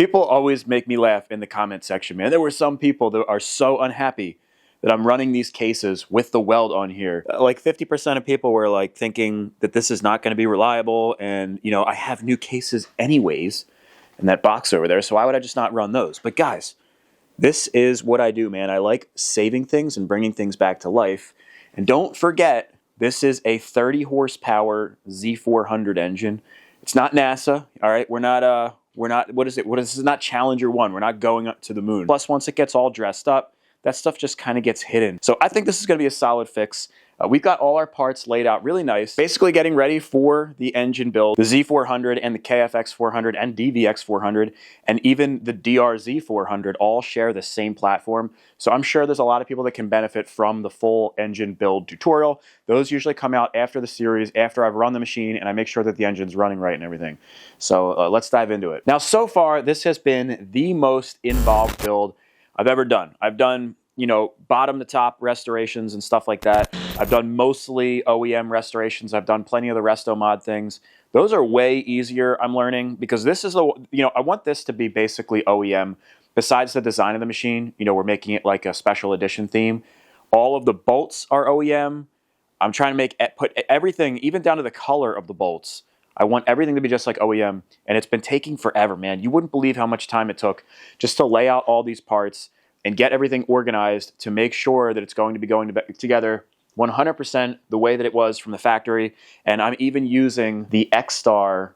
People always make me laugh in the comment section, man. There were some people that are so unhappy that I'm running these cases with the weld on here. Like 50% of people were like thinking that this is not going to be reliable, and you know, I have new cases anyways in that box over there, so why would I just not run those? But guys, this is what I do, man. I like saving things and bringing things back to life. And don't forget, this is a 30 horsepower Z400 engine. It's not NASA, all right? We're not, what is it? This is not Challenger 1. We're not going up to the moon. Plus, once it gets all dressed up, that stuff just kind of gets hidden. So I think this is going to be a solid fix. We've got all our parts laid out really nice. Basically getting ready for the engine build. The Z400 and the KFX 400 and DVX 400 and even the DRZ 400 all share the same platform. So I'm sure there's a lot of people that can benefit from the full engine build tutorial. Those usually come out after the series, after I've run the machine and I make sure that the engine's running right and everything. So let's dive into it. Now, so far, this has been the most involved build I've ever done. I've done, you know, bottom to top restorations and stuff like that. I've done mostly OEM restorations. I've done plenty of the resto mod things. Those are way easier, I'm learning, because this is the, you know, I want this to be basically OEM. Besides the design of the machine, you know, we're making it like a special edition theme. All of the bolts are OEM. I'm trying to put everything, even down to the color of the bolts. I want everything to be just like OEM, and it's been taking forever, man. You wouldn't believe how much time it took just to lay out all these parts and get everything organized to make sure that it's going to be going together 100% the way that it was from the factory. And I'm even using the X-Star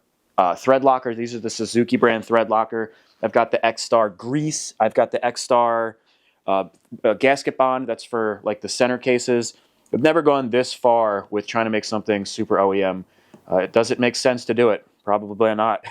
thread locker. These are the Suzuki brand thread locker. I've got the X-Star grease. I've got the X-Star gasket bond. That's for like the center cases. I've never gone this far with trying to make something super OEM. Does it make sense to do it? Probably not.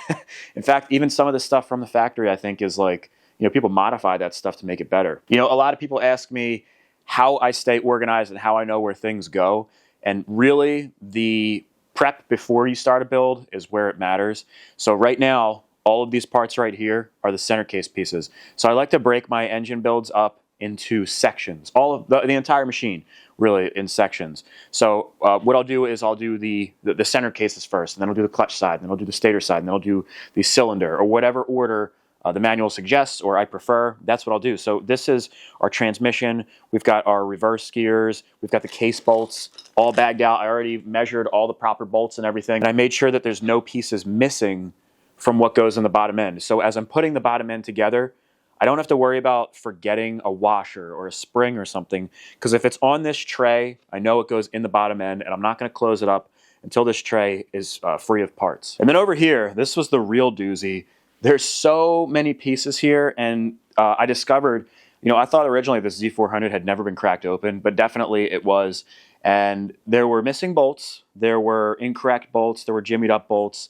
In fact, even some of the stuff from the factory, I think, is like, you know, people modify that stuff to make it better. You know, a lot of people ask me how I stay organized and how I know where things go. And really, the prep before you start a build is where it matters. So right now, all of these parts right here are the center case pieces. So I like to break my engine builds up into sections, all of the entire machine really in sections. So what I'll do is I'll do the center cases first, and then I'll do the clutch side, and then I'll do the stator side, and then I'll do the cylinder, or whatever order the manual suggests or I prefer. That's what I'll do. So this is our transmission. We've got our reverse gears. We've got the case bolts all bagged out. I already measured all the proper bolts and everything, and I made sure that there's no pieces missing from what goes in the bottom end. So as I'm putting the bottom end together, I don't have to worry about forgetting a washer or a spring or something, because if it's on this tray, I know it goes in the bottom end, and I'm not going to close it up until this tray is free of parts. And then over here, this was the real doozy. There's so many pieces here, and I discovered, you know, I thought originally this Z400 had never been cracked open, but definitely it was. And there were missing bolts, there were incorrect bolts, there were jimmied up bolts.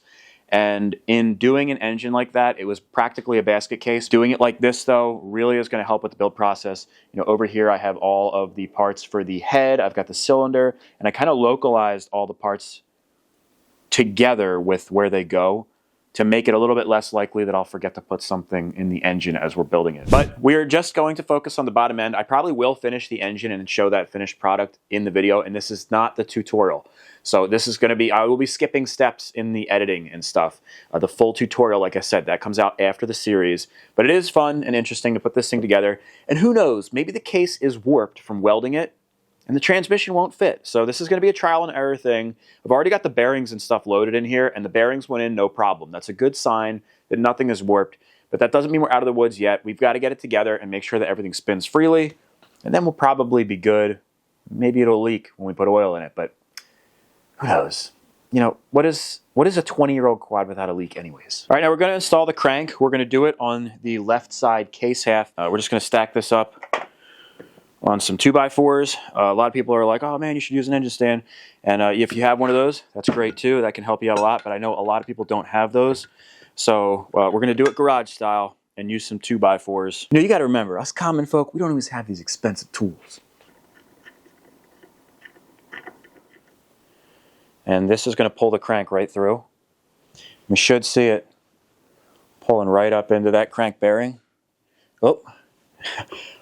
And in doing an engine like that, it was practically a basket case. Doing it like this, though, really is going to help with the build process. You know, over here I have all of the parts for the head. I've got the cylinder, and I kind of localized all the parts together with where they go to make it a little bit less likely that I'll forget to put something in the engine as we're building it. But we're just going to focus on the bottom end. I probably will finish the engine and show that finished product in the video, and this is not the tutorial. So this is going to be, I will be skipping steps in the editing and stuff. The full tutorial, like I said, that comes out after the series. But it is fun and interesting to put this thing together. And who knows, maybe the case is warped from welding it, and the transmission won't fit. So this is going to be a trial and error thing. I've already got the bearings and stuff loaded in here, and the bearings went in no problem. That's a good sign that nothing is warped, but that doesn't mean we're out of the woods yet. We've got to get it together and make sure that everything spins freely, and then we'll probably be good. Maybe it'll leak when we put oil in it, but who knows? You know, what is a 20-year-old quad without a leak anyways? All right, now we're going to install the crank. We're going to do it on the left side case half. We're just going to stack this up on some 2x4s. A lot of people are like, oh man, you should use an engine stand. And if you have one of those, that's great too. That can help you out a lot, but I know a lot of people don't have those. So we're going to do it garage style and use some 2x4s. You know, you got to remember, us common folk, we don't always have these expensive tools. And this is going to pull the crank right through. We should see it pulling right up into that crank bearing. Oh,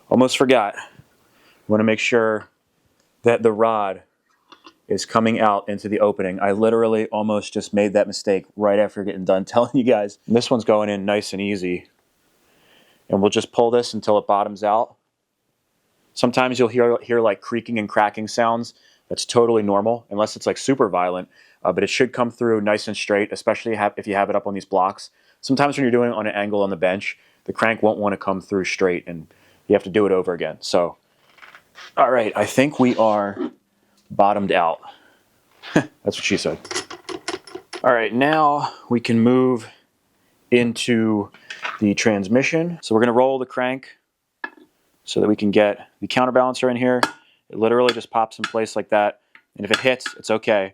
almost forgot. Want to make sure that the rod is coming out into the opening. I literally almost just made that mistake right after getting done telling you guys. This one's going in nice and easy. and we'll just pull this until it bottoms out. Sometimes you'll hear like creaking and cracking sounds. That's totally normal, unless it's like super violent, but it should come through nice and straight, especially if you have it up on these blocks. Sometimes when you're doing it on an angle on the bench, the crank won't want to come through straight, and you have to do it over again. So, all right, I think we are bottomed out. That's what she said. All right, now we can move into the transmission. So we're gonna roll the crank so that we can get the counterbalancer in here. It literally just pops in place like that. And if it hits, it's okay.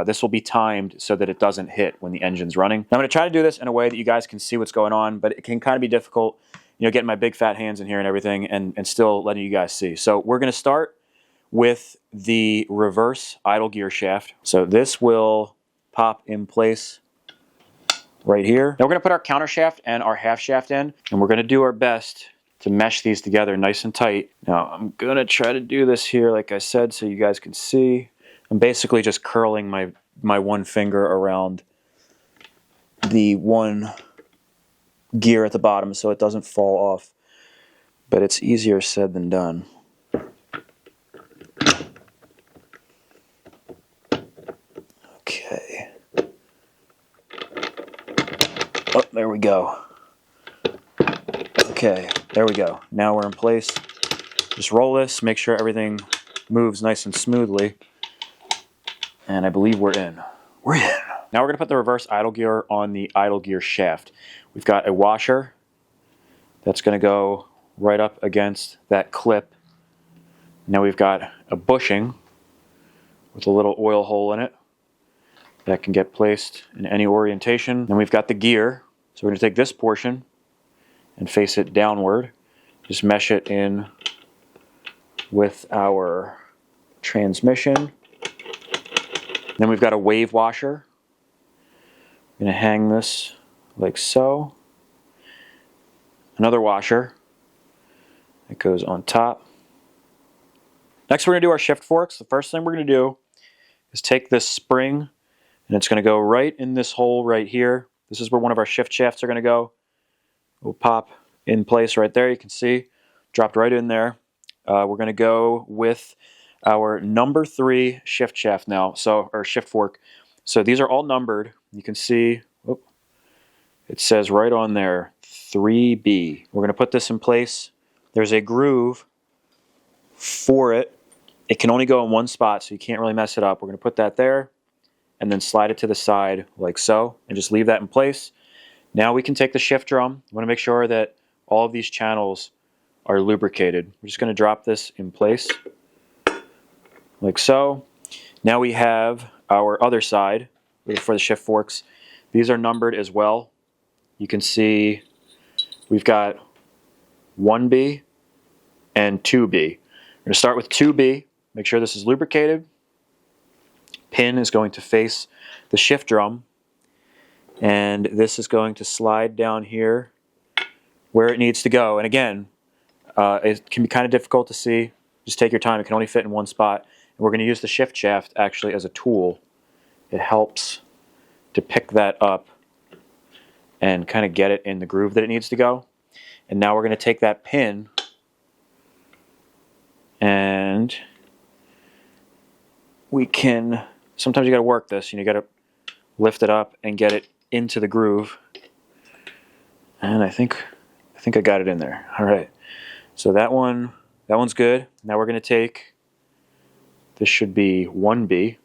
This will be timed so that it doesn't hit when the engine's running. Now, I'm gonna try to do this in a way that you guys can see what's going on, but it can kind of be difficult, you know, getting my big fat hands in here and everything and still letting you guys see. So we're gonna start with the reverse idle gear shaft. So this will pop in place right here. Now we're gonna put our counter shaft and our half shaft in, and we're gonna do our best to mesh these together nice and tight. Now I'm gonna try to do this here, like I said, so you guys can see. I'm basically just curling my one finger around the one gear at the bottom so it doesn't fall off. But it's easier said than done. Okay. Oh, there we go. Okay, there we go. Now we're in place. Just roll this, make sure everything moves nice and smoothly. And I believe we're in. We're in. Now we're gonna put the reverse idle gear on the idle gear shaft. We've got a washer that's gonna go right up against that clip. Now we've got a bushing with a little oil hole in it that can get placed in any orientation. Then we've got the gear. So we're gonna take this portion and face it downward. Just mesh it in with our transmission. Then we've got a wave washer. I'm gonna hang this like so. Another washer that goes on top. Next we're gonna do our shift forks. The first thing we're gonna do is take this spring, and it's gonna go right in this hole right here. This is where one of our shift shafts are gonna go. We'll pop in place right there, you can see. Dropped right in there. We're gonna go with our number 3 shift shaft now, or shift fork. So these are all numbered. You can see, it says right on there, 3B. We're gonna put this in place. There's a groove for it. It can only go in one spot, so you can't really mess it up. We're gonna put that there, and then slide it to the side like so, and just leave that in place. Now we can take the shift drum. We want to make sure that all of these channels are lubricated. We're just going to drop this in place like so. Now we have our other side for the shift forks. These are numbered as well. You can see we've got 1B and 2B. We're going to start with 2B. Make sure this is lubricated. Pin is going to face the shift drum, and this is going to slide down here where it needs to go. And again, it can be kind of difficult to see. Just take your time. It can only fit in one spot. And we're going to use the shift shaft actually as a tool. It helps to pick that up and kind of get it in the groove that it needs to go. And now we're going to take that pin and we can, sometimes you got to work this, you got to lift it up and get it into the groove. And I think I got it in there. All right. So that one's good. Now we're going to take, this should be 1B.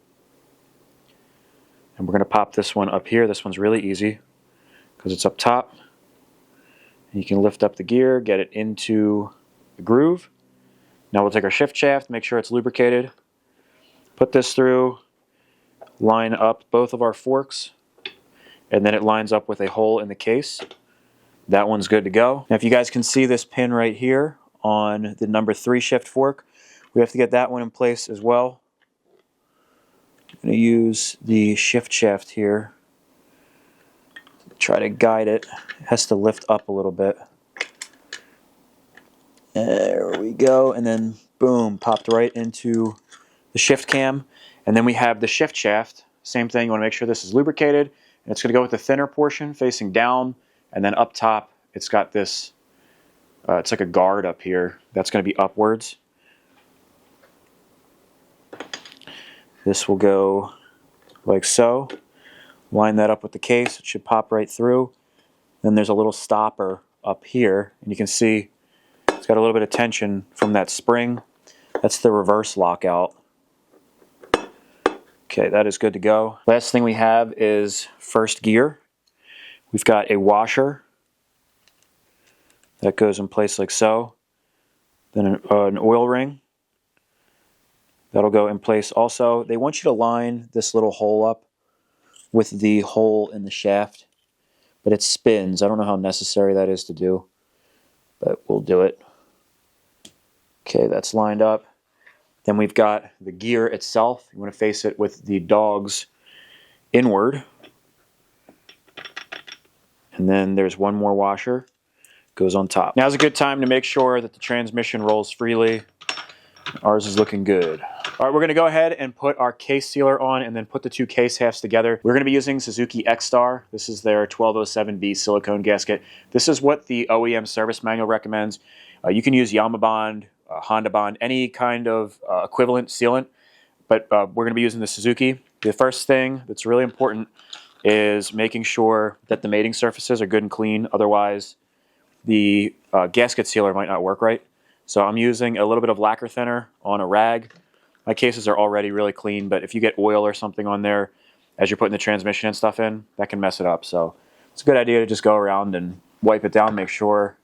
And we're going to pop this one up here. This one's really easy because it's up top. And you can lift up the gear, get it into the groove. Now we'll take our shift shaft, make sure it's lubricated. Put this through, line up both of our forks, and then it lines up with a hole in the case. That one's good to go. Now if you guys can see this pin right here on the number 3 shift fork, we have to get that one in place as well. I'm going to use the shift shaft here. Try to guide it. It has to lift up a little bit. There we go, and then boom, popped right into the shift cam. And then we have the shift shaft. Same thing, you want to make sure this is lubricated. And it's going to go with the thinner portion facing down, and then up top it's got this It's like a guard up here. That's going to be upwards. This will go like so. Line that up with the case. It should pop right through. Then there's a little stopper up here, and you can see it's got a little bit of tension from that spring. That's the reverse lockout. Okay, that is good to go. Last thing we have is first gear. We've got a washer that goes in place like so. Then an oil ring. That'll go in place also. They want you to line this little hole up with the hole in the shaft, but it spins. I don't know how necessary that is to do, but we'll do it. Okay, that's lined up. Then we've got the gear itself. You want to face it with the dogs inward. And then there's one more washer. Goes on top. Now's a good time to make sure that the transmission rolls freely. Ours is looking good. All right, we're going to go ahead and put our case sealer on and then put the two case halves together. We're going to be using Suzuki X-Star. This is their 1207B silicone gasket. This is what the OEM service manual recommends. You can use Yamabond, Honda Bond, any kind of equivalent sealant, but we're going to be using the Suzuki. The first thing that's really important is making sure that the mating surfaces are good and clean. Otherwise, the gasket sealer might not work right. So I'm using a little bit of lacquer thinner on a rag. My cases are already really clean, but if you get oil or something on there as you're putting the transmission and stuff in, that can mess it up. So it's a good idea to just go around and wipe it down, make sure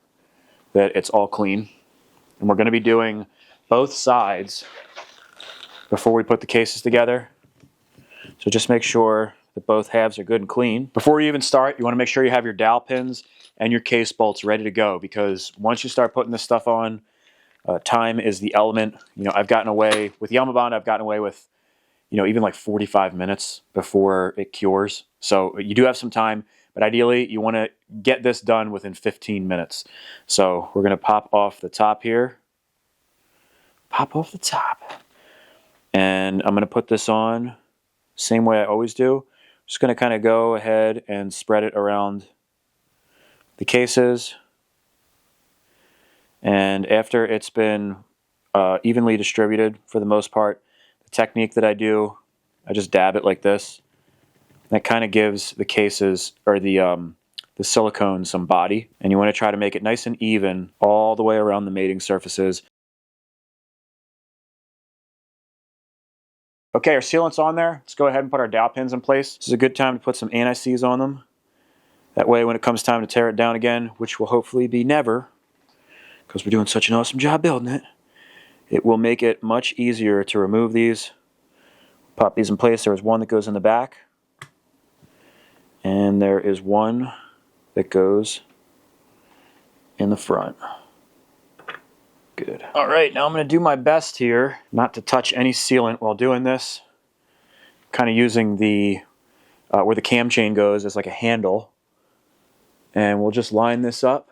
that it's all clean. And we're going to be doing both sides before we put the cases together. So just make sure that both halves are good and clean. Before you even start, you want to make sure you have your dowel pins and your case bolts ready to go, because once you start putting this stuff on, time is the element. You know, I've gotten away with Yamabond. I've gotten away with, you know, even like 45 minutes before it cures. So you do have some time, but ideally you want to get this done within 15 minutes. So we're going to pop off the top here. Pop off the top. And I'm going to put this on same way I always do. Just going to kind of go ahead and spread it around the cases. And after it's been evenly distributed for the most part, the technique that I do, I just dab it like this. That kind of gives the cases, or the silicone, some body. And you want to try to make it nice and even all the way around the mating surfaces. Okay, our sealant's on there. Let's go ahead and put our dowel pins in place. This is a good time to put some anti-seize on them. That way when it comes time to tear it down again, which will hopefully be never, because we're doing such an awesome job building it, it will make it much easier to remove these. Pop these in place. There is one that goes in the back, and there is one that goes in the front. Good. All right, now I'm going to do my best here not to touch any sealant while doing this. Kind of using the where the cam chain goes as like a handle, and we'll just line this up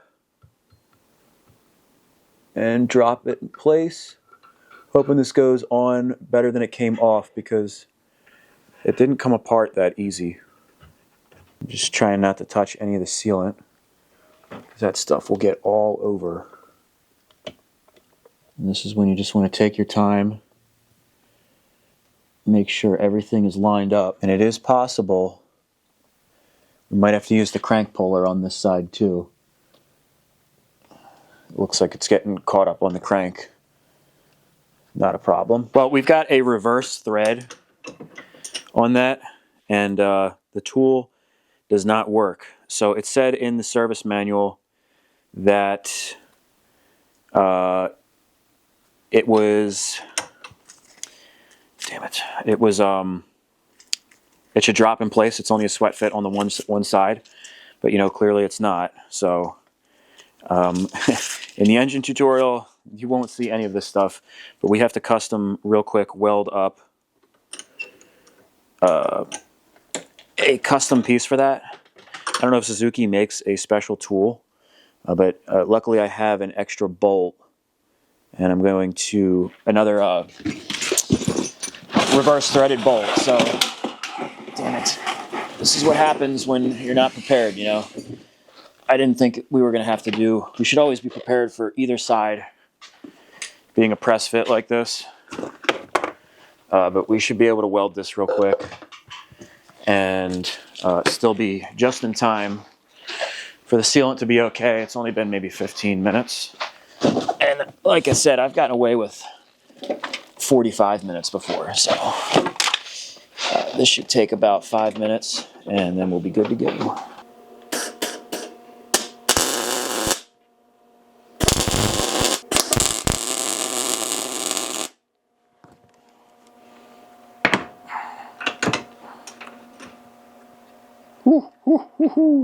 and drop it in place, hoping this goes on better than it came off, because it didn't come apart that easy. I'm just trying not to touch any of the sealant, because that stuff will get all over. And this is when you just want to take your time, make sure everything is lined up. And it is possible we might have to use the crank puller on this side too. It looks like it's getting caught up on the crank. Not a problem. Well, we've got a reverse thread on that, and the tool does not work. So it said in the service manual that it was, damn it, it was, it should drop in place. It's only a sweat fit on the one side, but you know, clearly it's not. So in the engine tutorial, you won't see any of this stuff, but we have to custom real quick weld up a custom piece for that. I don't know if Suzuki makes a special tool, but luckily I have an extra bolt, and I'm going to another reverse threaded bolt. So, damn it, this is what happens when you're not prepared, you know. I didn't think we were going to have to do. We should always be prepared for either side being a press fit like this. But we should be able to weld this real quick and still be just in time for the sealant to be okay. It's only been maybe 15 minutes. And like I said, I've gotten away with 45 minutes before. So this should take about 5 minutes and then we'll be good to go.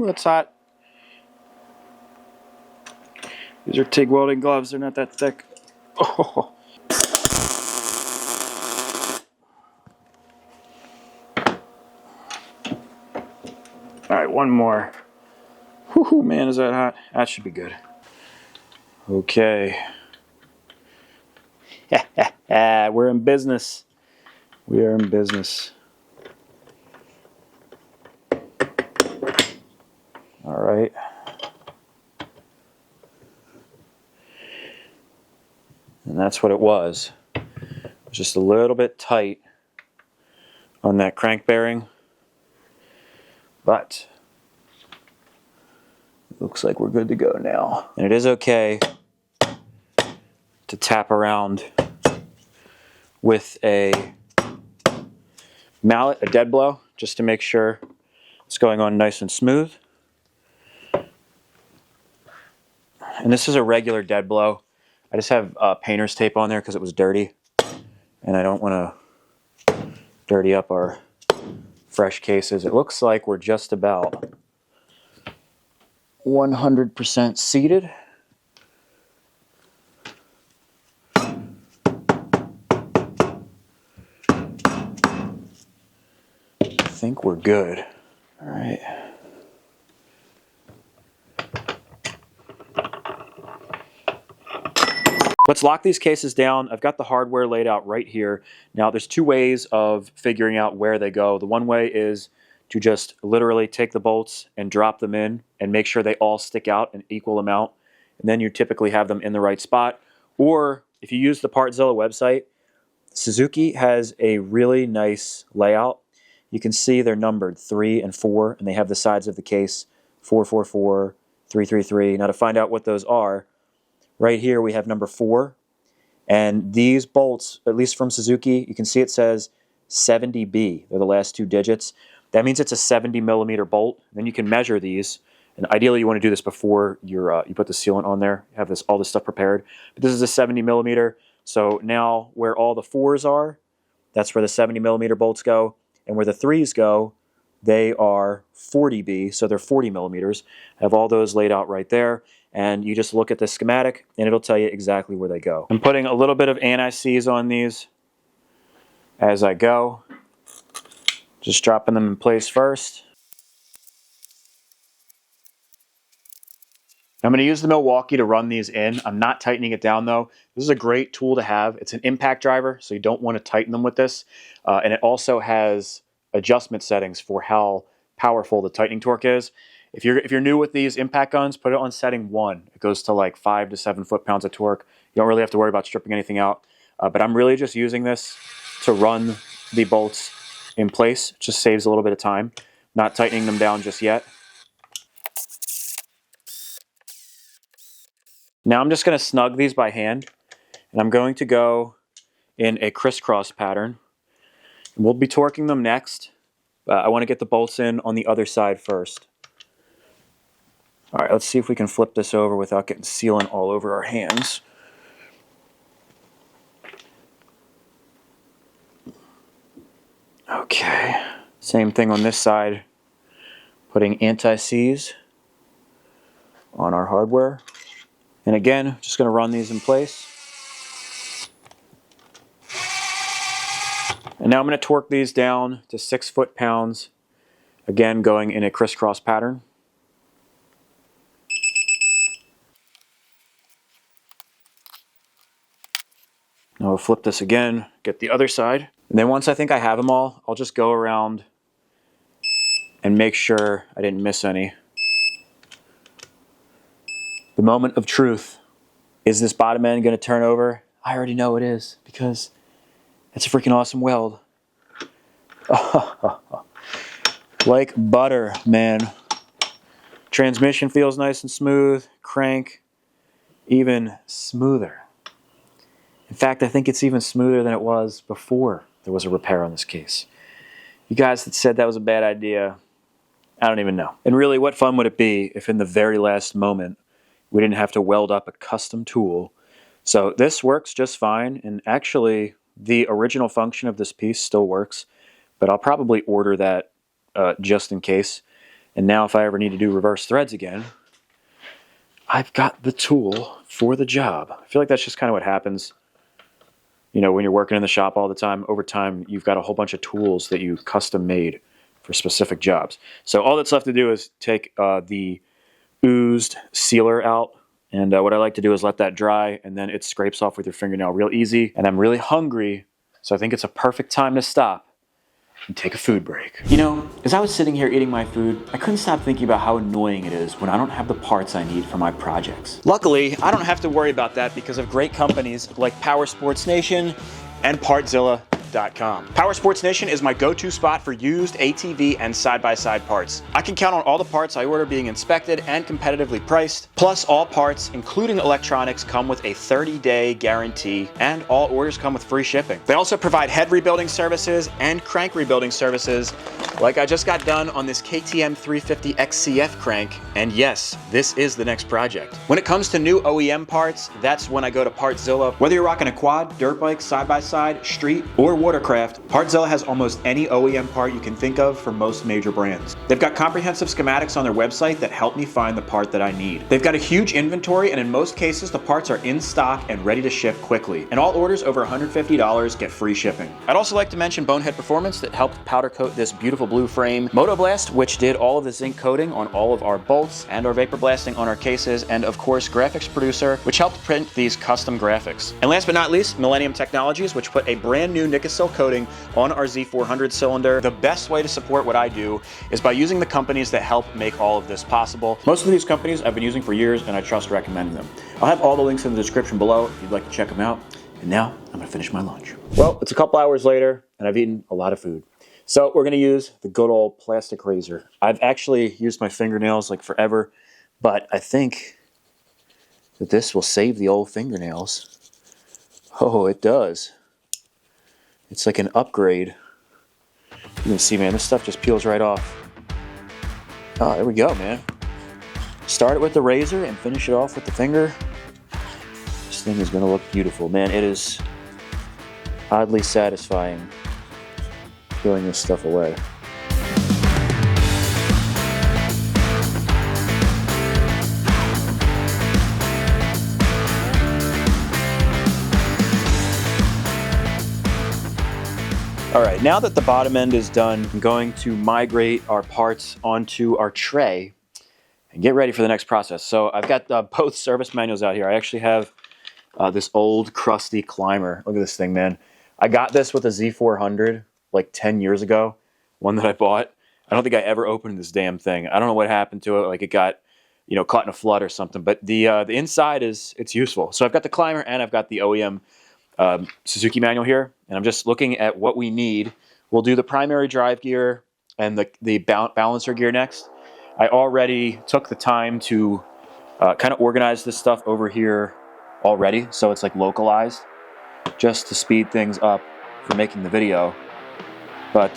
That's hot. These are TIG welding gloves. They're not that thick. Oh. All right, one more. Whoo, man, is that hot? That should be good. Okay. We're in business. We are in business. All right. And that's what it was. Just a little bit tight on that crank bearing. But it looks like we're good to go now. And it is okay to tap around with a mallet, a dead blow, just to make sure it's going on nice and smooth. And this is a regular dead blow. I just have painter's tape on there because it was dirty. And I don't want to dirty up our fresh cases. It looks like we're just about 100% seated. I think we're good. All right. Let's lock these cases down. I've got the hardware laid out right here. Now there's two ways of figuring out where they go. The one way is to just literally take the bolts and drop them in and make sure they all stick out an equal amount. And then you typically have them in the right spot. Or if you use the Partzilla website, Suzuki has a really nice layout. You can see they're numbered 3 and 4, and they have the sides of the case 444, 333. Now to find out what those are, right here we have number 4, and these bolts, at least from Suzuki, you can see it says 70B. They're the last 2 digits. That means it's a 70 millimeter bolt. Then you can measure these, and ideally you want to do this before you put the sealant on there. You have all this stuff prepared. But this is a 70 millimeter, so now where all the 4s are, that's where the 70 millimeter bolts go, and where the 3s go, they are 40B, so they're 40 millimeters. I have all those laid out right there. And you just look at the schematic and it'll tell you exactly where they go. I'm putting a little bit of anti-seize on these as I go. Just dropping them in place first. I'm going to use the Milwaukee to run these in. I'm not tightening it down though. This is a great tool to have. It's an impact driver, so you don't want to tighten them with this. And it also has adjustment settings for how powerful the tightening torque is. If you're new with these impact guns, put it on setting 1. It goes to like 5 to 7 foot-pounds of torque. You don't really have to worry about stripping anything out. But I'm really just using this to run the bolts in place. It just saves a little bit of time. Not tightening them down just yet. Now I'm just going to snug these by hand. And I'm going to go in a crisscross pattern. And we'll be torquing them next. I want to get the bolts in on the other side first. All right, let's see if we can flip this over without getting sealant all over our hands. Okay, same thing on this side. Putting anti-seize on our hardware. And again, just going to run these in place. And now I'm going to torque these down to 6 foot-pounds. Again, going in a crisscross pattern. Now we'll flip this again, get the other side. And then once I think I have them all, I'll just go around and make sure I didn't miss any. The moment of truth. Is this bottom end going to turn over? I already know it is, because it's a freaking awesome weld. Like butter, man. Transmission feels nice and smooth. Crank, even smoother. In fact, I think it's even smoother than it was before there was a repair on this case. You guys that said that was a bad idea, I don't even know. And really, what fun would it be if in the very last moment we didn't have to weld up a custom tool? So this works just fine, and actually the original function of this piece still works, but I'll probably order that just in case. And now if I ever need to do reverse threads again, I've got the tool for the job. I feel like that's just kind of what happens. You know, when you're working in the shop all the time, over time, you've got a whole bunch of tools that you custom made for specific jobs. So all that's left to do is take the oozed sealer out. And what I like to do is let that dry, and then it scrapes off with your fingernail real easy. And I'm really hungry, so I think it's a perfect time to stop and take a food break. You know, as I was sitting here eating my food, I couldn't stop thinking about how annoying it is when I don't have the parts I need for my projects. Luckily, I don't have to worry about that because of great companies like Power Sports Nation and Partzilla.com. Power Sports Nation is my go-to spot for used ATV and side-by-side parts. I can count on all the parts I order being inspected and competitively priced. Plus, all parts, including electronics, come with a 30-day guarantee, and all orders come with free shipping. They also provide head rebuilding services and crank rebuilding services, like I just got done on this KTM 350 XCF crank, and yes, this is the next project. When it comes to new OEM parts, that's when I go to Partzilla. Whether you're rocking a quad, dirt bike, side-by-side, street, or watercraft, Partzilla has almost any OEM part you can think of for most major brands. They've got comprehensive schematics on their website that help me find the part that I need. They've got a huge inventory, and in most cases, the parts are in stock and ready to ship quickly. And all orders over $150 get free shipping. I'd also like to mention Bonehead Performance that helped powder coat this beautiful blue frame. Motoblast, which did all of the zinc coating on all of our bolts and our vapor blasting on our cases. And of course, Graphics Producer, which helped print these custom graphics. And last but not least, Millennium Technologies, which put a brand new Nickel coating on our Z400 cylinder. The best way to support what I do is by using the companies that help make all of this possible. Most of these companies I've been using for years, and I trust recommending them. I'll have all the links in the description below if you'd like to check them out. And now I'm gonna finish my lunch. Well, it's a couple hours later and I've eaten a lot of food. So we're gonna use the good old plastic razor. I've actually used my fingernails like forever, but I think that this will save the old fingernails. Oh, it does. It's like an upgrade. You can see, man, this stuff just peels right off. Oh, there we go, man. Start it with the razor and finish it off with the finger. This thing is gonna look beautiful, man. It is oddly satisfying peeling this stuff away. All right, now that the bottom end is done, I'm going to migrate our parts onto our tray and get ready for the next process. So I've got both service manuals out here. I actually have this old crusty climber. Look at this thing, man. I got this with a Z400 like 10 years ago, one that I bought. I don't think I ever opened this damn thing. I don't know what happened to it. Like it got, you know, caught in a flood or something. But the inside it's useful. So I've got the climber and I've got the OEM Suzuki manual here, and I'm just looking at what we need. We'll do the primary drive gear and the balancer gear next. I already took the time to kind of organize this stuff over here already, so it's like localized, just to speed things up for making the video. But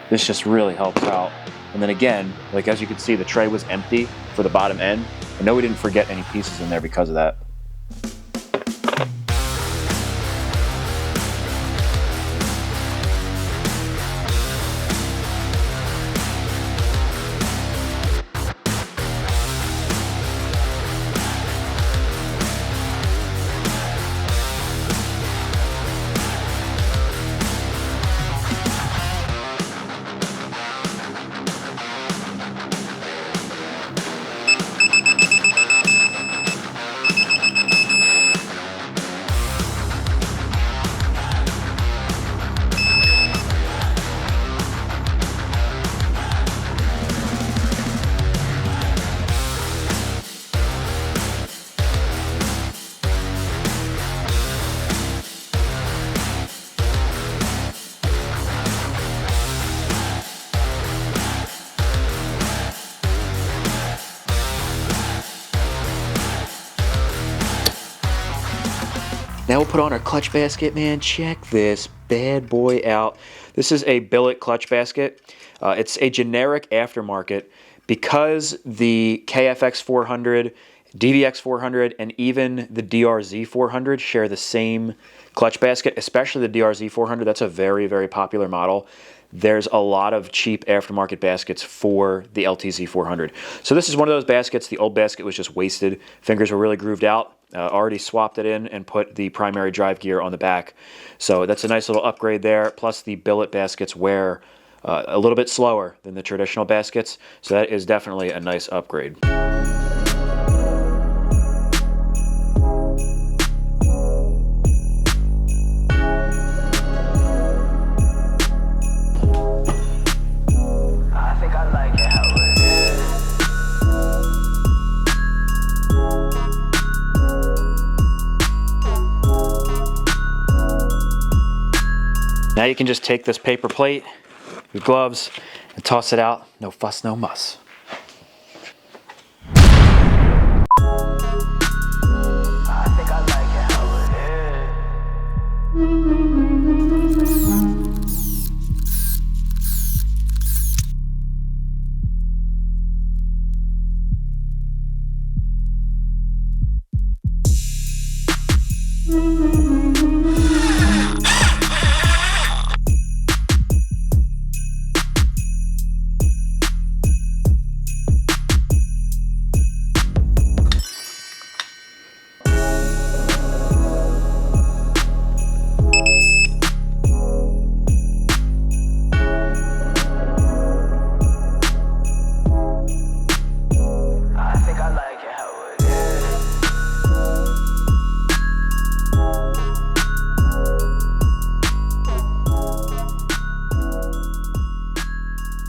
this just really helps out. And then again, like as you can see, the tray was empty for the bottom end. I know we didn't forget any pieces in there because of that. Now we'll put on our clutch basket, man. Check this bad boy out. This is a billet clutch basket. It's a generic aftermarket because the KFX 400, DVX 400, and even the DRZ 400 share the same clutch basket, especially the DRZ 400. That's a very, very popular model. There's a lot of cheap aftermarket baskets for the LTZ 400. So this is one of those baskets. The old basket was just wasted. Fingers were really grooved out. Already swapped it in and put the primary drive gear on the back. So that's a nice little upgrade there. Plus the billet baskets wear a little bit slower than the traditional baskets. So that is definitely a nice upgrade. Now you can just take this paper plate, your gloves, and toss it out. No fuss, no muss. I think I like it how it is.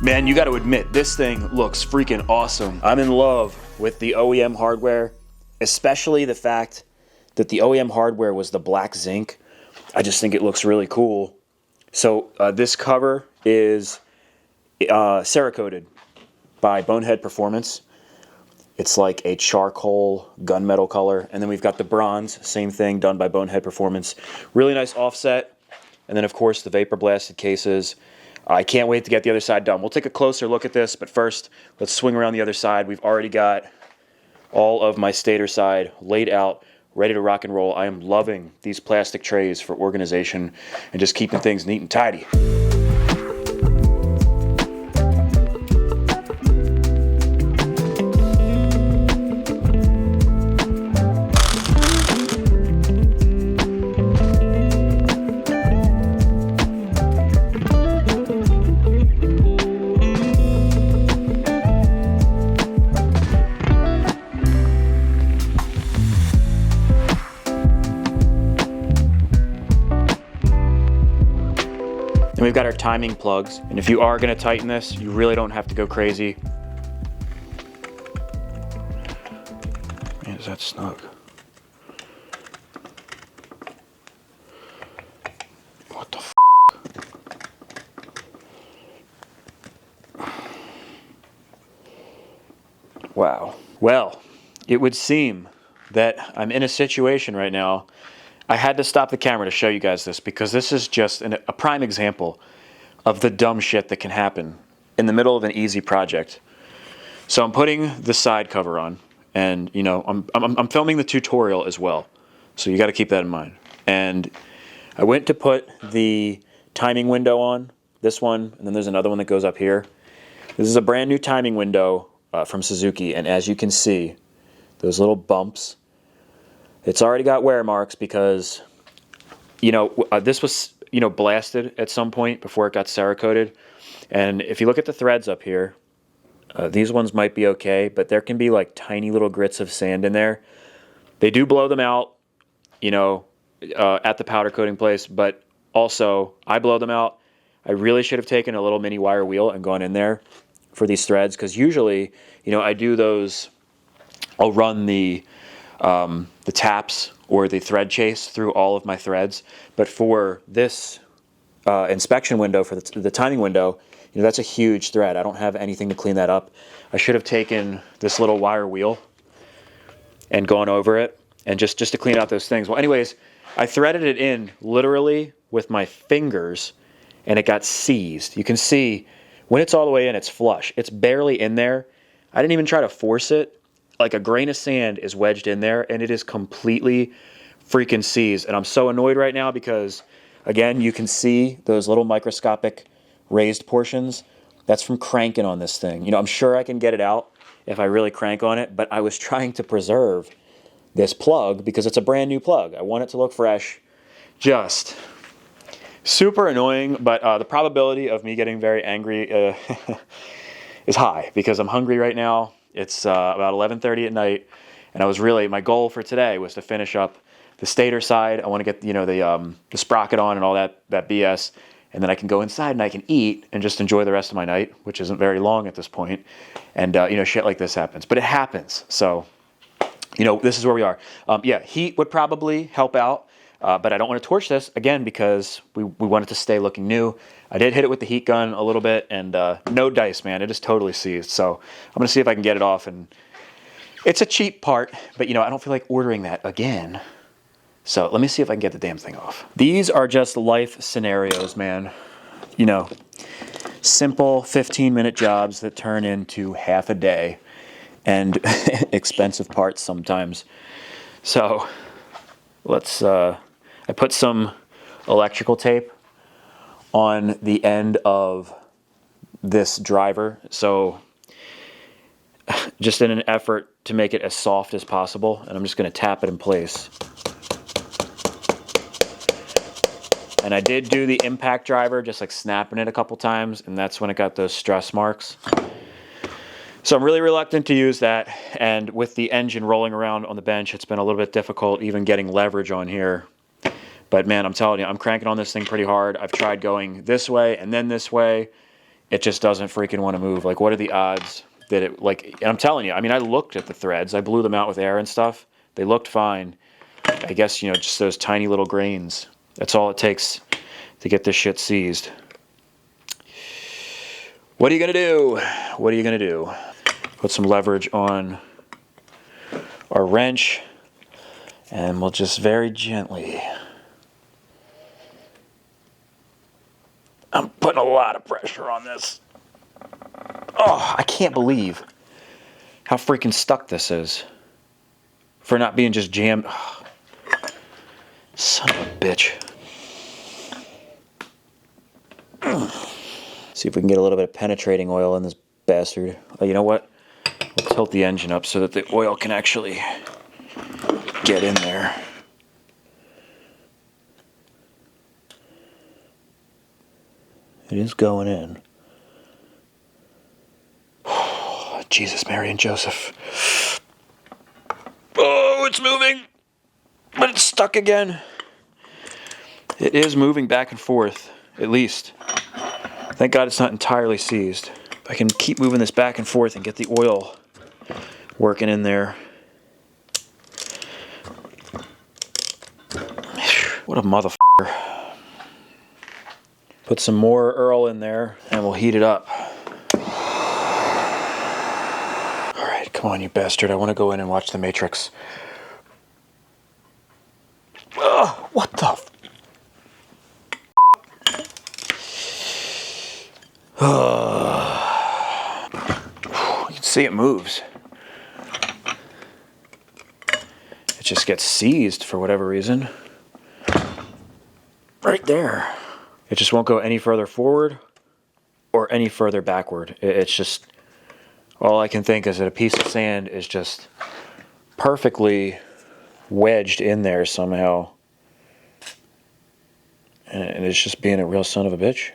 Man, you got to admit, this thing looks freaking awesome. I'm in love with the OEM hardware, especially the fact that the OEM hardware was the black zinc. I just think it looks really cool. So this cover is Cerakoted by Bonehead Performance. It's like a charcoal gunmetal color. And then we've got the bronze, same thing, done by Bonehead Performance. Really nice offset. And then, of course, the vapor blasted cases. I can't wait to get the other side done. We'll take a closer look at this, but first, let's swing around the other side. We've already got all of my stator side laid out, ready to rock and roll. I am loving these plastic trays for organization and just keeping things neat and tidy. And we've got our timing plugs. And if you are going to tighten this, you really don't have to go crazy. Man, is that snug? What the f? Wow. Well, it would seem that I'm in a situation right now. I had to stop the camera to show you guys this because this is just a prime example of the dumb shit that can happen in the middle of an easy project. So I'm putting the side cover on, and you know I'm filming the tutorial as well, so you got to keep that in mind. And I went to put the timing window on, this one, and then there's another one that goes up here. This is a brand new timing window from Suzuki, and as you can see, those little bumps. It's already got wear marks because, you know, this was, you know, blasted at some point before it got Cerakoted. And if you look at the threads up here, these ones might be okay, but there can be like tiny little grits of sand in there. They do blow them out, you know, at the powder coating place, but also I blow them out. I really should have taken a little mini wire wheel and gone in there for these threads because usually, you know, I do those, I'll run the taps or the thread chase through all of my threads. But for this inspection window, for the timing window, you know, that's a huge thread. I don't have anything to clean that up. I should have taken this little wire wheel and gone over it and just to clean out those things. Well, anyways, I threaded it in literally with my fingers and it got seized. You can see when it's all the way in, it's flush. It's barely in there. I didn't even try to force it. Like a grain of sand is wedged in there and it is completely freaking seized. And I'm so annoyed right now because, again, you can see those little microscopic raised portions. That's from cranking on this thing. You know, I'm sure I can get it out if I really crank on it, but I was trying to preserve this plug because it's a brand new plug. I want it to look fresh. Just super annoying, but the probability of me getting very angry is high because I'm hungry right now. It's about 11:30 at night, and my goal for today was to finish up the stator side. I want to get, you know, the sprocket on and all that BS, and then I can go inside and I can eat and just enjoy the rest of my night, which isn't very long at this point. And you know, shit like this happens, but it happens. So, you know, this is where we are. Yeah, heat would probably help out. But I don't want to torch this, again, because we want it to stay looking new. I did hit it with the heat gun a little bit, and no dice, man. It is totally seized. So I'm going to see if I can get it off. And it's a cheap part, but, you know, I don't feel like ordering that again. So let me see if I can get the damn thing off. These are just life scenarios, man. You know, simple 15-minute jobs that turn into half a day and expensive parts sometimes. So let's... I put some electrical tape on the end of this driver, so just in an effort to make it as soft as possible, and I'm just going to tap it in place. And I did do the impact driver, just like snapping it a couple times, and that's when it got those stress marks. So I'm really reluctant to use that, and with the engine rolling around on the bench, it's been a little bit difficult even getting leverage on here. But man, I'm telling you, I'm cranking on this thing pretty hard. I've tried going this way and then this way. It just doesn't freaking want to move. Like, what are the odds that it, like, and I'm telling you, I mean, I looked at the threads. I blew them out with air and stuff. They looked fine. I guess, you know, just those tiny little grains. That's all it takes to get this shit seized. What are you going to do? What are you going to do? Put some leverage on our wrench, and we'll just very gently... I'm putting a lot of pressure on this. Oh, I can't believe how freaking stuck this is. For not being just jammed. Oh, son of a bitch. See if we can get a little bit of penetrating oil in this bastard. Oh, you know what? We'll tilt the engine up so that the oil can actually get in there. It is going in. Oh, Jesus, Mary, and Joseph. Oh, it's moving. But it's stuck again. It is moving back and forth, at least. Thank God it's not entirely seized. I can keep moving this back and forth and get the oil working in there. What a motherfucker. Put some more Earl in there, and we'll heat it up. All right, come on, you bastard. I want to go in and watch The Matrix. Oh, what the You can see it moves. It just gets seized for whatever reason. Right there. It just won't go any further forward or any further backward. It's just, all I can think is that a piece of sand is just perfectly wedged in there somehow. And it's just being a real son of a bitch.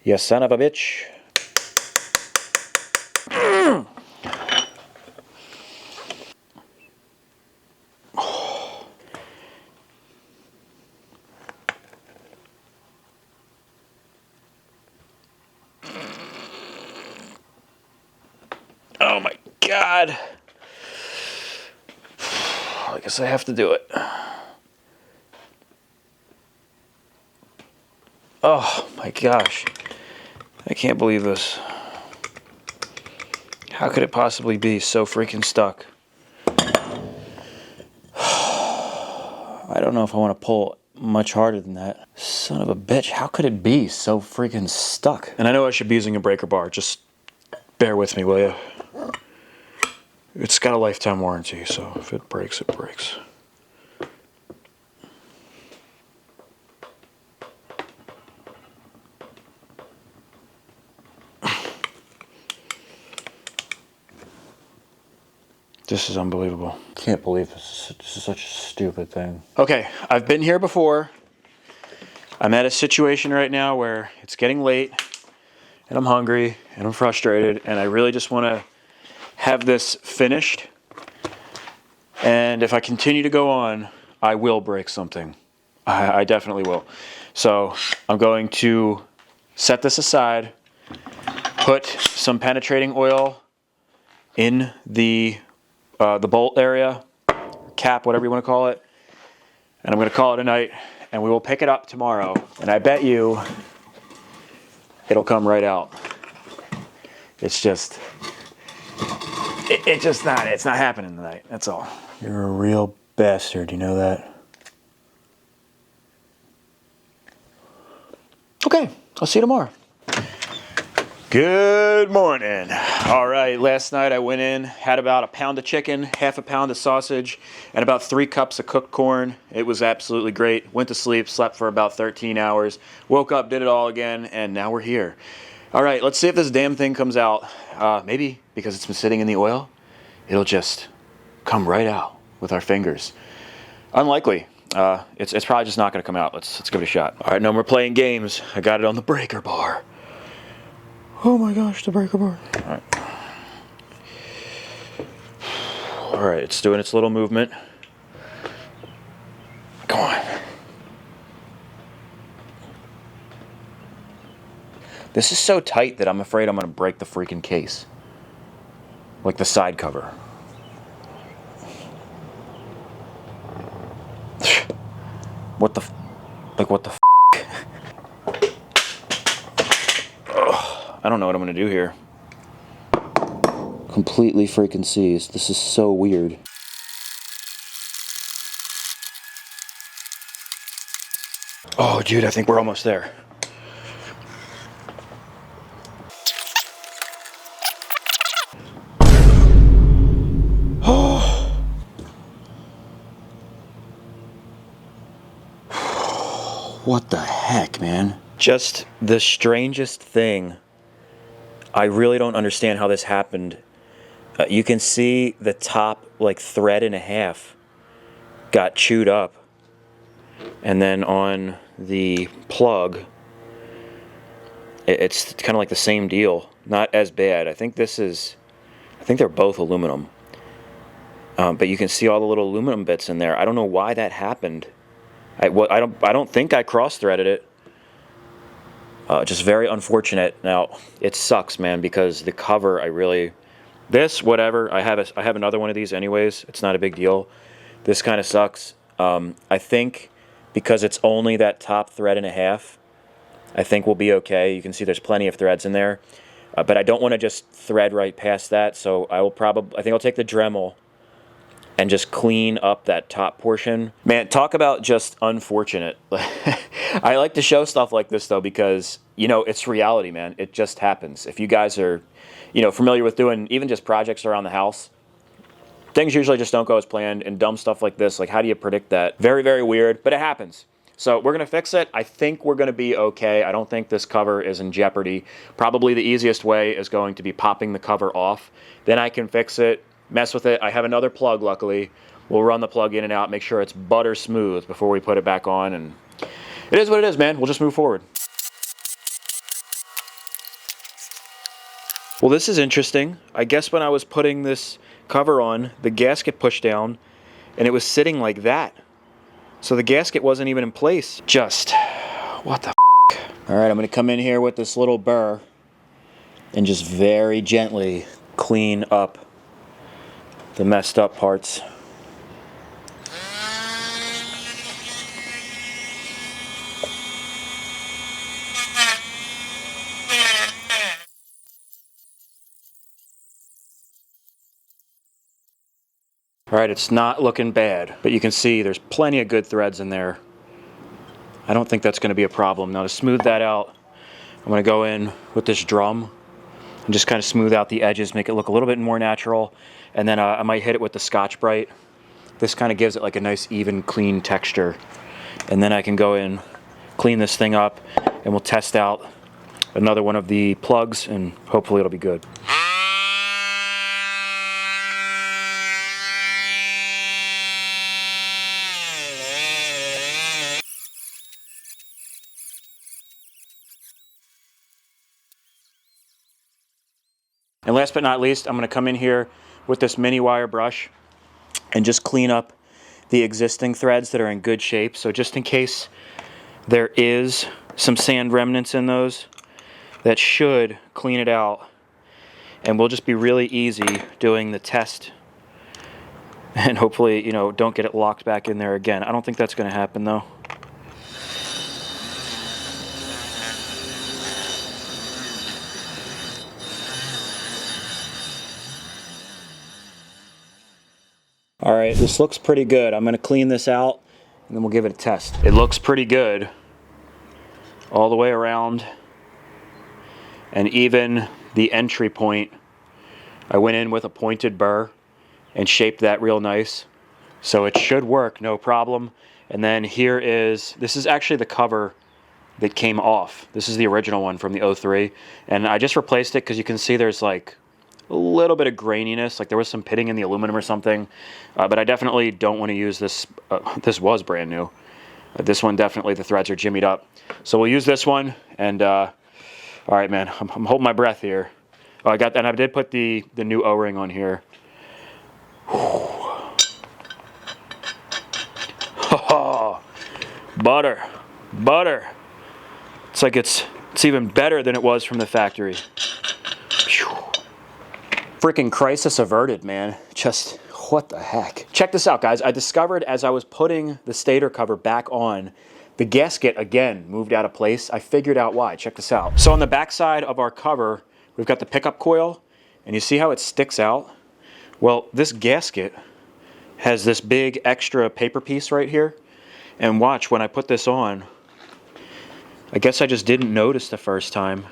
You son of a bitch. Oh my God. I guess I have to do it. Oh my gosh. I can't believe this. How could it possibly be so freaking stuck? I don't know if I want to pull much harder than that. Son of a bitch, how could it be so freaking stuck? And I know I should be using a breaker bar, just bear with me, will you? It's got a lifetime warranty, so if it breaks, it breaks. This is unbelievable. Can't believe this is such a stupid thing. Okay, I've been here before. I'm at a situation right now where it's getting late and I'm hungry and I'm frustrated and I really just want to have this finished. And if I continue to go on, I will break something. I definitely will. So I'm going to set this aside, put some penetrating oil in the bolt area, cap, whatever you want to call it. And I'm going to call it a night, and we will pick it up tomorrow. And I bet you it'll come right out. It's just, it's not happening tonight. That's all. You're a real bastard, you know that? Okay, I'll see you tomorrow. Good morning. All right, last night I went in, had about a pound of chicken, half a pound of sausage, and about 3 cups of cooked corn. It was absolutely great. Went to sleep, slept for about 13 hours, woke up, did it all again, and now we're here. All right, let's see if this damn thing comes out. Maybe because it's been sitting in the oil, it'll just come right out with our fingers. Unlikely. It's probably just not going to come out. Let's give it a shot. All right, no more playing games. I got it on the breaker bar. Oh my gosh, the breaker bar. All right. All right, it's doing its little movement. Come on. This is so tight that I'm afraid I'm going to break the freaking case. Like the side cover. What the f? I don't know what I'm going to do here. Completely freaking seized. This is so weird. Oh, dude, I think we're almost there. Oh. What the heck, man? Just the strangest thing. I really don't understand how this happened. You can see the top, like, thread and a half got chewed up. And then on the plug, it's kind of like the same deal. Not as bad. I think they're both aluminum. But you can see all the little aluminum bits in there. I don't know why that happened. I don't think I cross-threaded it. Just very unfortunate. Now, it sucks, man, because the cover, whatever. I have another one of these anyways. It's not a big deal. This kind of sucks. I think because it's only that top thread and a half, I think we'll be okay. You can see there's plenty of threads in there. But I don't want to just thread right past that, so I think I'll take the Dremel and just clean up that top portion. Man, talk about just unfortunate. I like to show stuff like this, though, because, it's reality, man. It just happens. If you guys are, familiar with doing even just projects around the house, things usually just don't go as planned, and dumb stuff like this, like, how do you predict that? Very, very weird, but it happens. So we're going to fix it. I think we're going to be okay. I don't think this cover is in jeopardy. Probably the easiest way is going to be popping the cover off. Then I can fix it, mess with it. I have another plug, luckily. We'll run the plug in and out, make sure it's butter smooth before we put it back on. And it is what it is, man. We'll just move forward. Well, this is interesting. I guess when I was putting this cover on, the gasket pushed down, and it was sitting like that. So the gasket wasn't even in place. Just, what the f***? All right, I'm going to come in here with this little burr and just very gently clean up the messed up parts. All right, it's not looking bad, but you can see there's plenty of good threads in there. I don't think that's going to be a problem. Now to smooth that out, I'm going to go in with this drum and just kind of smooth out the edges, make it look a little bit more natural. And then I might hit it with the Scotch-Brite. This kind of gives it like a nice, even, clean texture. And then I can go in, clean this thing up, and we'll test out another one of the plugs, and hopefully it'll be good. And last but not least, I'm going to come in here with this mini wire brush and just clean up the existing threads that are in good shape. So just in case there is some sand remnants in those, that should clean it out. And we'll just be really easy doing the test. And hopefully, you know, don't get it locked back in there again. I don't think that's going to happen though. All right, this looks pretty good. I'm going to clean this out and then we'll give it a test. It looks pretty good all the way around, and even the entry point, I went in with a pointed burr and shaped that real nice. So it should work, no problem. And then here is, this is actually the cover that came off. This is the original one from the 03. And I just replaced it because you can see there's like a little bit of graininess, like there was some pitting in the aluminum or something, but I definitely don't want to use this. This was brand new. This one definitely, the threads are jimmied up. So we'll use this one, and all right, man, I'm holding my breath here. Oh, I got that, and I did put the new O-ring on here. Oh, butter. It's like it's even better than it was from the factory. Freaking crisis averted, man. Just, what the heck? Check this out, guys. I discovered as I was putting the stator cover back on, the gasket, again, moved out of place. I figured out why. Check this out. So on the back side of our cover, we've got the pickup coil, and you see how it sticks out? Well, this gasket has this big extra paper piece right here. And watch, when I put this on, I guess I just didn't notice the first time.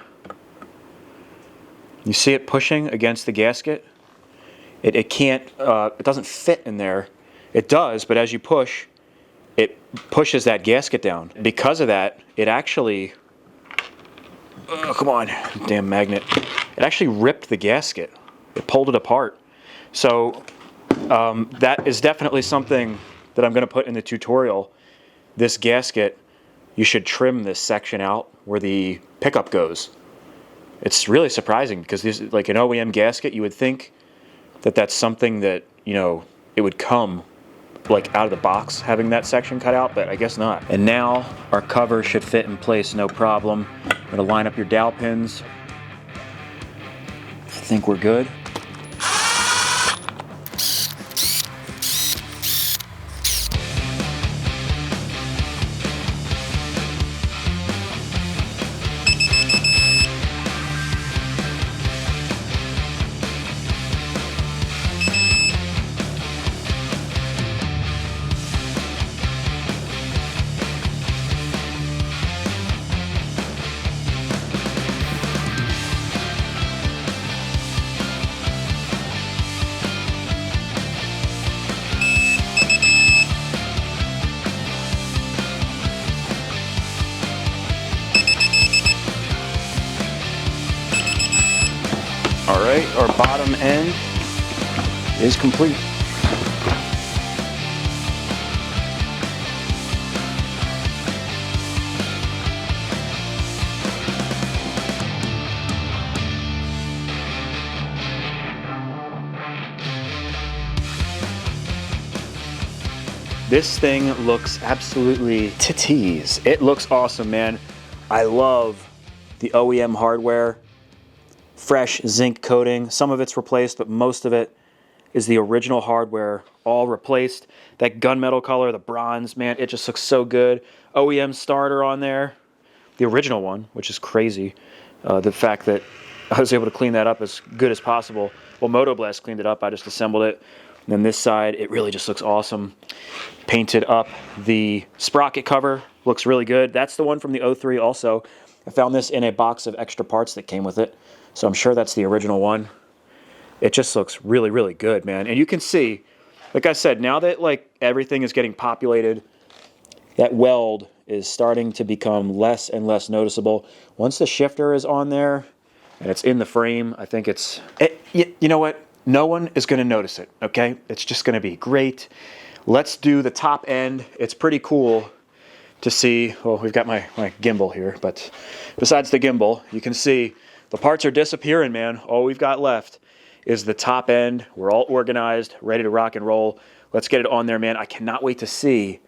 You see it pushing against the gasket? It can't, it doesn't fit in there. It does, but as you push, it pushes that gasket down. Because of that, it actually, oh, come on, damn magnet. It actually ripped the gasket. It pulled it apart. So that is definitely something that I'm going to put in the tutorial. This gasket, you should trim this section out where the pickup goes. It's really surprising because this is like an OEM gasket. You would think that that's something that, you know, it would come like out of the box having that section cut out, but I guess not. And now our cover should fit in place, no problem. I'm gonna line up your dowel pins. I think we're good. All right, our bottom end is complete. This thing looks absolutely to tease. It looks awesome, man. I love the OEM hardware. Fresh zinc coating. Some of it's replaced, but most of it is the original hardware, all replaced. That gunmetal color, the bronze, man, it just looks so good. OEM starter on there, the original one, which is crazy. The fact that I was able to clean that up as good as possible. Well, Moto Blast cleaned it up. I just assembled it. And then this side, it really just looks awesome. Painted up the sprocket cover, looks really good. That's the one from the 03 also. I found this in a box of extra parts that came with it, so I'm sure that's the original one. It just looks really, really good, man. And you can see, like I said, now that like everything is getting populated, that weld is starting to become less and less noticeable. Once the shifter is on there and it's in the frame, I think you know what? No one is going to notice it, okay? It's just going to be great. Let's do the top end. It's pretty cool to see. Well, we've got my gimbal here, but besides the gimbal, you can see the parts are disappearing, man. All we've got left is the top end. We're all organized, ready to rock and roll. Let's get it on there, man. I cannot wait to see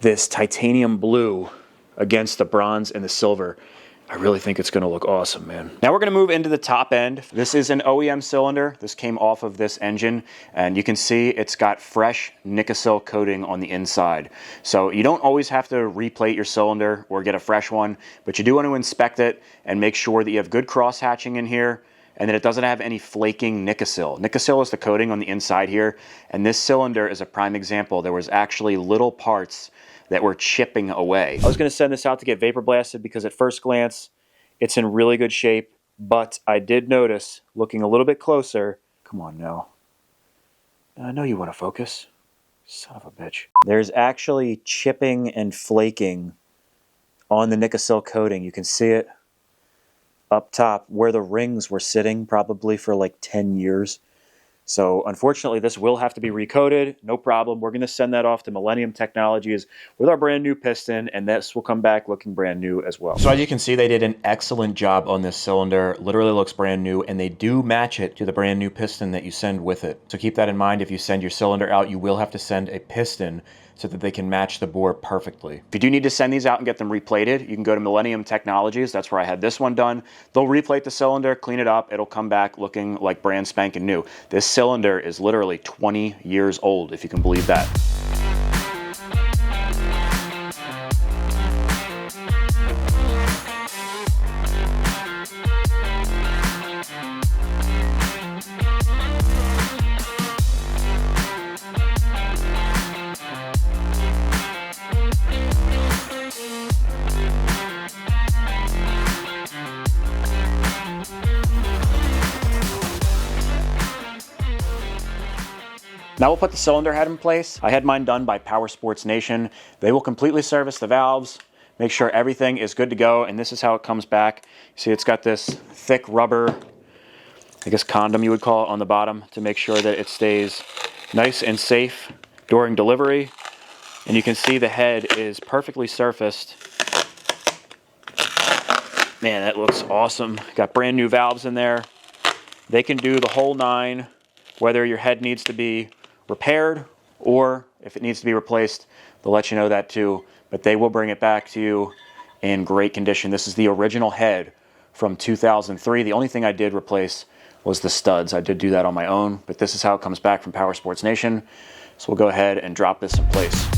this titanium blue against the bronze and the silver. I really think it's going to look awesome, man. Now we're going to move into the top end. This is an OEM cylinder. This came off of this engine, and you can see it's got fresh Nicocil coating on the inside. So you don't always have to replate your cylinder or get a fresh one, but you do want to inspect it and make sure that you have good cross hatching in here and that it doesn't have any flaking Nicocil. Nicocil is the coating on the inside here, and this cylinder is a prime example. There was actually little parts that were chipping away. I was going to send this out to get vapor blasted because at first glance, it's in really good shape, but I did notice, looking a little bit closer, come on now. I know you want to focus. Son of a bitch. There's actually chipping and flaking on the Nicocil coating. You can see it up top where the rings were sitting probably for like 10 years. So unfortunately, this will have to be recoated. No problem. We're going to send that off to Millennium Technologies with our brand new piston, and this will come back looking brand new as well. So as you can see, they did an excellent job on this cylinder. Literally looks brand new, and they do match it to the brand new piston that you send with it. So keep that in mind. If you send your cylinder out, you will have to send a piston so that they can match the bore perfectly. If you do need to send these out and get them replated, you can go to Millennium Technologies. That's where I had this one done. They'll replate the cylinder, clean it up. It'll come back looking like brand spanking new. This cylinder is literally 20 years old, if you can believe that. Now we'll put the cylinder head in place. I had mine done by Power Sports Nation. They will completely service the valves, make sure everything is good to go, and this is how it comes back. You see it's got this thick rubber, I guess condom you would call it, on the bottom to make sure that it stays nice and safe during delivery. And you can see the head is perfectly surfaced. Man, that looks awesome. Got brand new valves in there. They can do the whole nine, whether your head needs to be repaired or if it needs to be replaced, they'll let you know that too. But they will bring it back to you in great condition. This is the original head from 2003. The only thing I did replace was the studs. I did do that on my own, but this is how it comes back from Power Sports Nation. So we'll go ahead and drop this in place.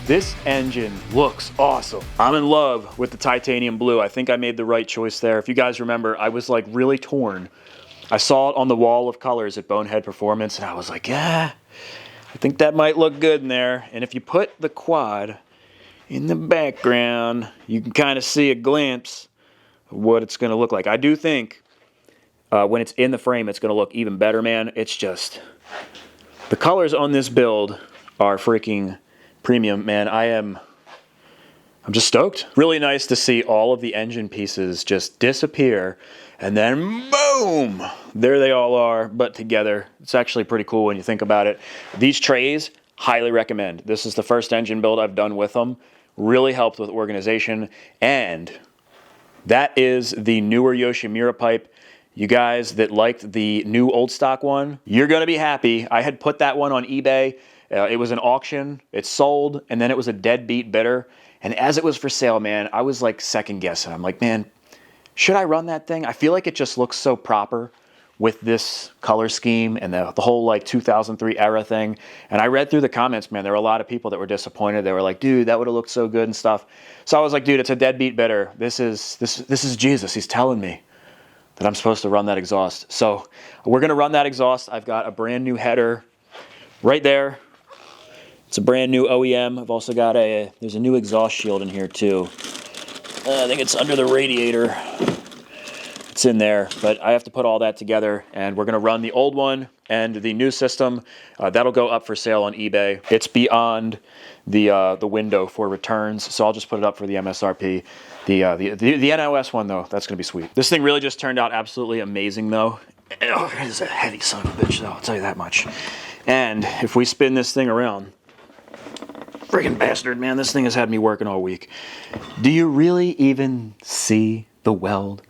This engine looks awesome. I'm in love with the titanium blue. I think I made the right choice there. If you guys remember, I was like really torn. I saw it on the wall of colors at Bonehead Performance, and I was like, yeah, I think that might look good in there. And if you put the quad in the background, you can kind of see a glimpse of what it's going to look like. I do think when it's in the frame, it's going to look even better, man. It's just, the colors on this build are freaking premium, man. I'm just stoked. Really nice to see all of the engine pieces just disappear, and then boom, there they all are, but together. It's actually pretty cool when you think about it. These trays, highly recommend. This is the first engine build I've done with them. Really helped with organization, and that is the newer Yoshimura pipe. You guys that liked the new old stock one, you're gonna be happy. I had put that one on eBay. It was an auction, it sold, and then it was a deadbeat bidder. And as it was for sale, man, I was like second guessing. I'm like, man, should I run that thing? I feel like it just looks so proper with this color scheme and the whole like 2003 era thing. And I read through the comments, man, there were a lot of people that were disappointed. They were like, dude, that would have looked so good and stuff. So I was like, dude, it's a deadbeat bidder. This is Jesus. He's telling me that I'm supposed to run that exhaust. So we're gonna run that exhaust. I've got a brand new header right there. It's a brand new OEM. I've also got there's a new exhaust shield in here too. I think it's under the radiator. It's in there, but I have to put all that together, and we're gonna run the old one and the new system. That'll go up for sale on eBay. It's beyond the window for returns, so I'll just put it up for the MSRP. The NOS one though, that's gonna be sweet. This thing really just turned out absolutely amazing though. Oh, it is a heavy son of a bitch though, I'll tell you that much. And if we spin this thing around, friggin' bastard, man, this thing has had me working all week. Do you really even see the weld?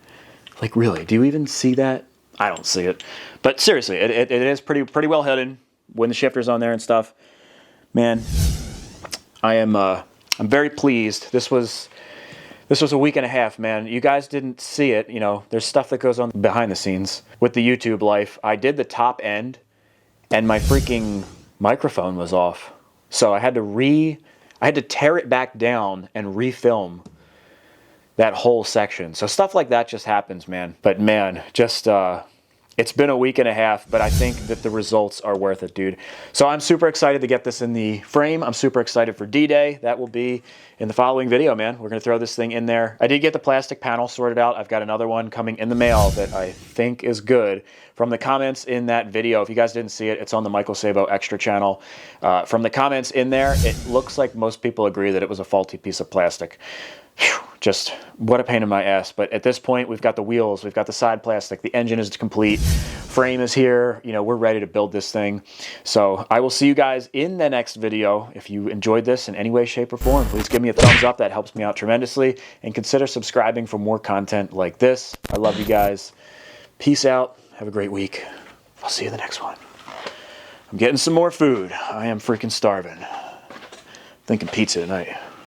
Like, really, do you even see that? I don't see it. But seriously, it is pretty well hidden when the shifter's on there and stuff. Man, I'm very pleased. This was a week and a half, man. You guys didn't see it. You know, there's stuff that goes on behind the scenes with the YouTube life. I did the top end, and my freaking microphone was off. So I had to tear it back down and refilm that whole section. So stuff like that just happens, man. But man, just it's been a week and a half, but I think that the results are worth it, dude. So I'm super excited to get this in the frame. I'm super excited for D-Day. That will be in the following video, man. We're gonna throw this thing in there. I did get the plastic panel sorted out. I've got another one coming in the mail that I think is good. From the comments in that video, if you guys didn't see it, it's on the Michael Sabo Extra channel. From the comments in there, it looks like most people agree that it was a faulty piece of plastic. Whew, just what a pain in my ass. But at this point, we've got the wheels, we've got the side plastic, the engine is complete, frame is here, you know, we're ready to build this thing. So I will see you guys in the next video. If you enjoyed this in any way, shape, or form, please give me a thumbs up. That helps me out tremendously. And consider subscribing for more content like this. I love you guys. Peace out. Have a great week. I'll see you in the next one. I'm getting some more food. I am freaking starving. Thinking pizza tonight.